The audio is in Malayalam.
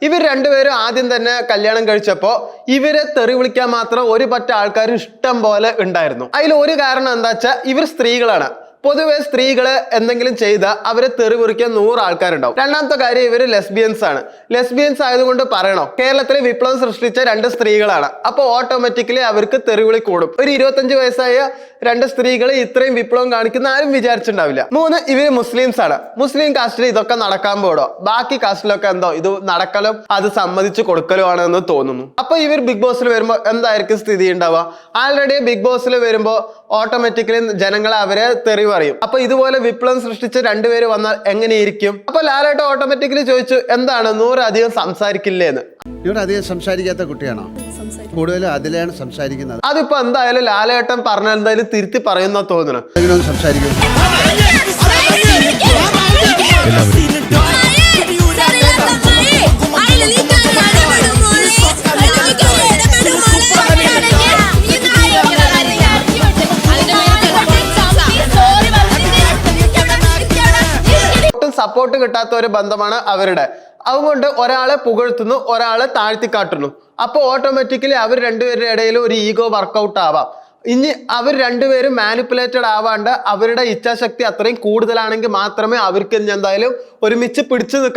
ഇവർ രണ്ടുപേരും ആദ്യം തന്നെ കല്യാണം കഴിച്ചപ്പോ ഇവരെ തെറി വിളിക്കാൻ മാത്രം ഒരു പറ്റ ആൾക്കാർ ഇഷ്ടം പോലെ ഉണ്ടായിരുന്നു. അതിൽ ഒരു കാരണം എന്താ വെച്ചാൽ ഇവർ സ്ത്രീകളാണ്. പൊതുവെ സ്ത്രീകള് എന്തെങ്കിലും ചെയ്താൽ അവരെ തെറി കുറിക്കാൻ 100 ആൾക്കാരുണ്ടാവും. രണ്ടാമത്തെ കാര്യം ഇവര് ലെസ്ബിയൻസ് ആണ്. ലെസ്ബിയൻസ് ആയതുകൊണ്ട് പറയണോ, കേരളത്തിൽ വിപ്ലവം സൃഷ്ടിച്ച 2 സ്ത്രീകളാണ്. അപ്പൊ ഓട്ടോമാറ്റിക്കലി അവർക്ക് തെറിവിളി കൂടും. ഒരു 25 വയസ്സായ 2 സ്ത്രീകൾ ഇത്രയും വിപ്ലവം കാണിക്കുന്ന ആരും വിചാരിച്ചിട്ടുണ്ടാവില്ല. 3 ഇവര് മുസ്ലിംസ് ആണ്. മുസ്ലിം കാസ്റ്റിൽ ഇതൊക്കെ നടക്കാൻ പോടോ, ബാക്കി കാസ്റ്റിലൊക്കെ എന്തോ ഇത് നടക്കലും അത് സമ്മതിച്ചു കൊടുക്കലും ആണെന്ന് തോന്നുന്നു. അപ്പൊ ഇവർ ബിഗ് ബോസിൽ വരുമ്പോ എന്തായിരിക്കും സ്ഥിതി ഉണ്ടാവുക? ആൾറെഡി ബിഗ് ബോസിൽ വരുമ്പോ ഓട്ടോമാറ്റിക്കലി ജനങ്ങളെ അവരെ തെറി പറയും. അപ്പൊ ഇതുപോലെ വിപ്ലവം സൃഷ്ടിച്ച് 2 പേര് വന്നാൽ എങ്ങനെയിരിക്കും? അപ്പൊ ലാലേട്ടൻ ഓട്ടോമാറ്റിക്കലി ചോദിച്ചു, എന്താണ് 100 അധികം സംസാരിക്കില്ലേന്ന്. ഇവിടെ അധികം സംസാരിക്കാത്ത കുട്ടിയാണോ? കൂടുതലും അതിലാണ് സംസാരിക്കുന്നത്. അതിപ്പോ എന്തായാലും ലാലേട്ടൻ പറഞ്ഞ എന്തായാലും തിരുത്തി പറയുന്ന തോന്നുന്നു. സംസാരിക്കും. സപ്പോർട്ട് കിട്ടാത്ത ഒരു ബന്ധമാണ് അവരുടെ. അതുകൊണ്ട് ഒരാളെ പുകഴ്ത്തുന്നു, ഒരാളെ താഴ്ത്തിക്കാട്ടുന്നു. അപ്പോൾ ഓട്ടോമാറ്റിക്കലി അവർ രണ്ടുപേരുടെ ഇടയിൽ ഒരു ഈഗോ വർക്കൗട്ട് ആവാം. ഇനി അവർ രണ്ടുപേരും മാനിപ്പുലേറ്റഡ് ആവാണ്ട് അവരുടെ ഇച്ഛാശക്തി അത്രയും കൂടുതലാണെങ്കിൽ മാത്രമേ അവർക്ക് എന്തായാലും ഒരുമിച്ച് പിടിച്ചു നിൽക്കാൻ